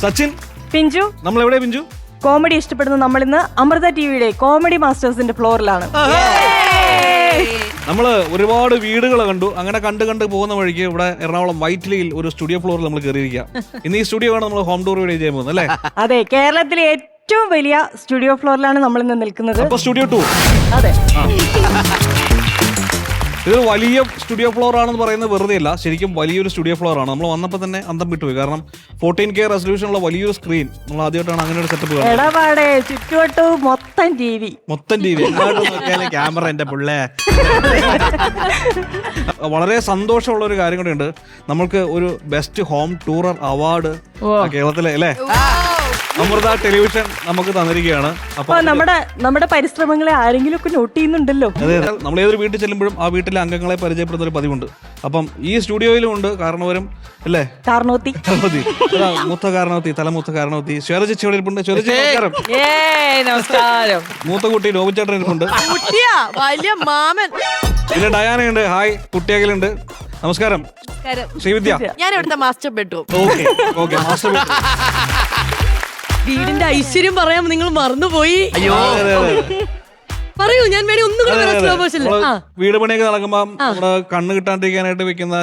സച്ചിൻ, പിഞ്ചു, നമ്മൾ എവിടെ പിഞ്ചു? കോമഡി ഇഷ്ടപ്പെടുന്ന നമ്മൾ ഇന്ന് അമൃത ടിവിയുടെ കോമഡി മാസ്റ്റേഴ്സിന്റെ ഫ്ലോറിലാണ്. നമ്മള് ഒരുപാട് വീടുകൾ കണ്ടു. അങ്ങനെ കണ്ട് പോകുന്ന വഴിക്ക് ഇവിടെ എറണാകുളം വൈറ്റിലിയിൽ ഒരു സ്റ്റുഡിയോ ഫ്ലോറിൽ നമ്മൾ കയറിയിരിക്കാം. ഇന്ന് ഈ സ്റ്റുഡിയോ ആണ് നമ്മൾ ഹോം ടൂർ വീഡിയോ ചെയ്യാൻ പോകുന്നത് അല്ലേ? അതെ, കേരളത്തിലെ ഏറ്റവും വലിയ സ്റ്റുഡിയോ ഫ്ലോറിലാണ് നമ്മൾ ഇന്ന് നിൽക്കുന്നത്. അപ്പൊ സ്റ്റുഡിയോ 2. അതെ, ഇതൊരു വലിയ സ്റ്റുഡിയോ ഫ്ലോർ ആണെന്ന് പറയുന്നത് വെറുതെ അല്ല, ശരിക്കും വലിയൊരു സ്റ്റുഡിയോ ഫ്ലോർ ആണ്. നമ്മൾ വന്നപ്പോൾ തന്നെ അന്തം വിട്ടുപോയി. കാരണം 14K റെസൊല്യൂഷനുള്ള വലിയൊരു സ്ക്രീൻ നമ്മൾ ആദ്യമായിട്ടാണ് അങ്ങനെ ഒരു സെറ്റപ്പ് കാണുന്നത്. എടപാടെ ചുറ്റുവട്ടവും മൊത്തം ടി വി. ക്യാമറ എന്റെ പിള്ളേ. വളരെ സന്തോഷമുള്ള ഒരു കാര്യം കൂടെ ഉണ്ട്. നമ്മൾക്ക് ഒരു ബെസ്റ്റ് ഹോം ടൂറർ അവാർഡ് കേരളത്തിലെ അല്ലേ അമൃത ടെലിവിഷൻ നമുക്ക് തന്നിരിക്കുകയാണ്. അപ്പൊ നമ്മുടെ പരിശ്രമങ്ങളെ ആരെങ്കിലും ഒക്കെ നോട്ട് ചെയ്യുന്നുണ്ടല്ലോ. അതെ, നമ്മൾ ഏതൊരു വീട്ടിൽ ചെല്ലുമ്പോഴും ആ വീട്ടിലെ അംഗങ്ങളെ പരിചയപ്പെടുന്ന ഒരു പതിവുണ്ട്. അപ്പം ഈ സ്റ്റുഡിയോയിലും ഉണ്ട് കാരണവരും അല്ലേ? കാരണവത്തി, മൂത്ത കാരണവത്തി, തലമൂത്ത കാരണവത്തി ശ്വേത ചേച്ചി ഇവിടെ ഇരിപ്പുണ്ട്. ശ്വേത ചേച്ചി നമസ്കാരം. മൂത്ത കുട്ടി നോബിച്ചേട്ടൻ ഇരിപ്പുണ്ട്. വലിയ മാമൻ പിന്നെ ഡയാനയുണ്ട്. ഹായ്. കുട്ടിയാകലുണ്ട്. നമസ്കാരം. ശ്രീവിദ്യ. ഞാൻ ഇവിടുത്തെ മാസ്റ്റർ ബെഡ്റൂം. ഓക്കെ മാസ്റ്റർ വീടിന്റെ ഐശ്വര്യം പറയാൻ നിങ്ങൾ മറന്നുപോയി. അയ്യോ പറയൂ, ഞാൻ വേണേ ഒന്നും കൂടെ സ്ലോ മോഷനിൽ. വീട് പണിയൊക്കെ നടക്കുമ്പോ നമ്മുടെ കണ്ണ് കിട്ടാണ്ടിരിക്കാനായിട്ട് വെക്കുന്ന